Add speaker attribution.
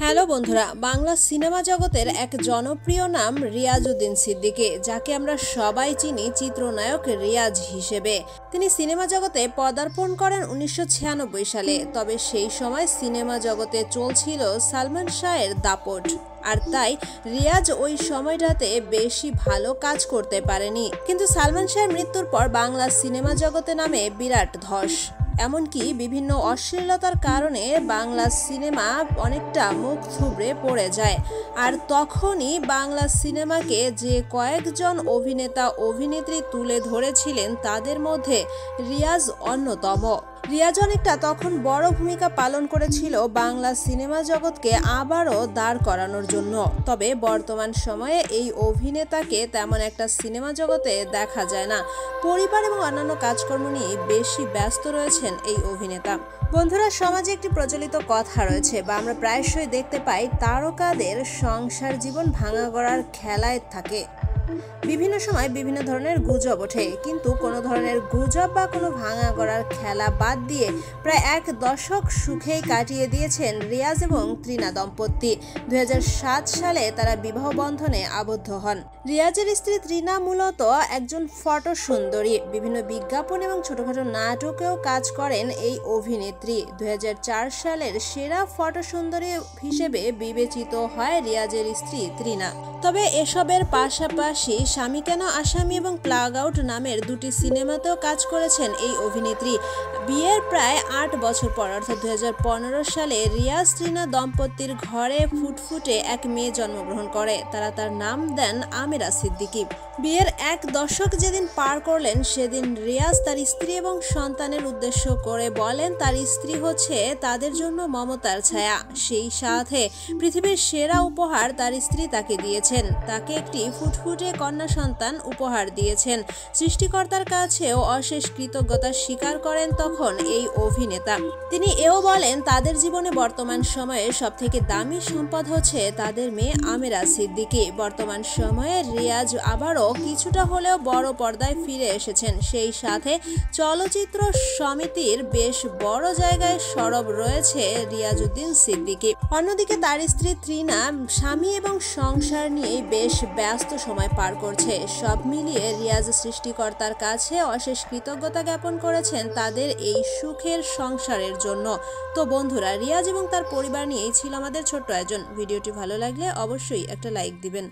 Speaker 1: Hello বন্ধুরা, Bangla cinema জগতের এক জনপ্রিয় নাম রিয়াজউদ্দিন সিদ্দিকী, যাকে আমরা সবাই চিনি চিত্রনায়ক রিয়াজ হিসেবে। তিনি সিনেমা জগতে পদার্পণ করেন 1996 সালে। তবে সেই সময় সিনেমা জগতে চলছিল সালমান শাহের দাপট, আর তাই রিয়াজ ওই সময়টাতে বেশি ভালো কাজ করতে পারেনি। কিন্তু সালমান শাহের মৃত্যুর পর বাংলা সিনেমা জগতে নামে বিরাট ধস। এমনকি বিভিন্ন অশ্লীলতার কারণে বাংলা সিনেমা অনেকটা মুখ থুবড়ে পড়ে যায়। আর তখনই বাংলা সিনেমাকে যে কয়েকজন অভিনেতা অভিনেত্রী তুলে ধরেছিলেন, তাদের মধ্যে রিয়াজ অন্যতম। রিয়াজ অনেকটা তখন বড় ভূমিকা পালন করেছিল বাংলা সিনেমা জগৎকে আবারও দাঁড় করানোর জন্য। তবে বর্তমান সময়ে এই অভিনেতাকে তেমন একটা সিনেমা জগতে দেখা যায় না। পরিবার এবং অন্যান্য কাজকর্ম নিয়ে বেশি ব্যস্ত রয়েছেন এই অভিনেতা। বন্ধুরা, সমাজে একটি প্রচলিত কথা রয়েছে বা আমরা প্রায়শই দেখতে পাই, তারকাদের সংসার জীবন ভাঙা গড়ার খেলায় থাকে। বিভিন্ন সময় বিভিন্ন ধরনের গুজব ওঠে, কিন্তু কোনো ধরনের গুজব বা কোনো ভাঙা গড়ার খেলা বাদ দিয়ে প্রায় এক দশক সুখেই কাটিয়ে দিয়েছেন রিয়াজ এবং তৃণা দম্পতি। 2007 সালে তারা বিবাহ বন্ধনে আবদ্ধ হন। রিয়াজের স্ত্রী তৃণা মূলত একজন ফটো সুন্দরী। বিভিন্ন বিজ্ঞাপন এবং ছোটখাটো নাটকেও কাজ করেন এই অভিনেত্রী। 2004 সালের সেরা ফটো সুন্দরী হিসেবে বিবেচিত হয় রিয়াজের স্ত্রী তৃণা। তবে এসবের পাশাপাশি স্বামী কেন আসামি এবং প্লাগ আউট নামের দুটি সিনেমাতেও কাজ করেছেন এই অভিনেত্রী। বিয়ের প্রায় 8 বছর পর অর্থাৎ 2015 সালে রিয়াজ তৃণা দম্পতির ঘরে ফুটফুটে এক মেয়ে জন্মগ্রহণ করে। তারা তার নাম দেন আমিরা সিদ্দিকী। বিয়ের এক দশক যেদিন পার করলেন, সেদিন রিয়াজ তার স্ত্রী এবং সন্তানের উদ্দেশ্য করে বলেন, তার স্ত্রী হচ্ছে তাদের জন্য মমতার ছায়া। সেই সাথে পৃথিবীর সেরা উপহার তার স্ত্রী তাকে দিয়েছেন। তাকে একটি ফুটফুটে কন্যা সন্তান উপহার দিয়েছেন। সৃষ্টিকর্তার কাছেও অশেষ কৃতজ্ঞতা স্বীকার করেন তখন এই অভিনেতা। তিনি এও বলেন, তাদের জীবনে বর্তমান সময়ে সবথেকে দামি সম্পদ হচ্ছে তাদের মেয়ে আমিরা সিদ্দিকী। বর্তমান সময়ে রিয়াজ আবারও কিছুটা হলেও বড় পর্দায় ফিরে এসেছেন। সেই সাথে চলচ্চিত্র সমিতির বেশ বড় জায়গায় সরব রয়েছে রিয়াজউদ্দিন সিদ্দিকী। অন্যদিকে তার স্ত্রী তৃণা স্বামী এবং সংসার নিয়েই বেশ ব্যস্ত সময় পার করছে। সব মিলিয়ে রিয়াজ সৃষ্টিকর্তার কাছে অশেষ কৃতজ্ঞতা জ্ঞাপন করেছেন তাদের এই সুখের সংসারের জন্য। তো বন্ধুরা, রিয়াজ এবং তার পরিবার নিয়েই ছিল আমাদের ছোট্ট আয়োজন। ভিডিওটি ভালো লাগলে অবশ্যই একটা লাইক দিবেন।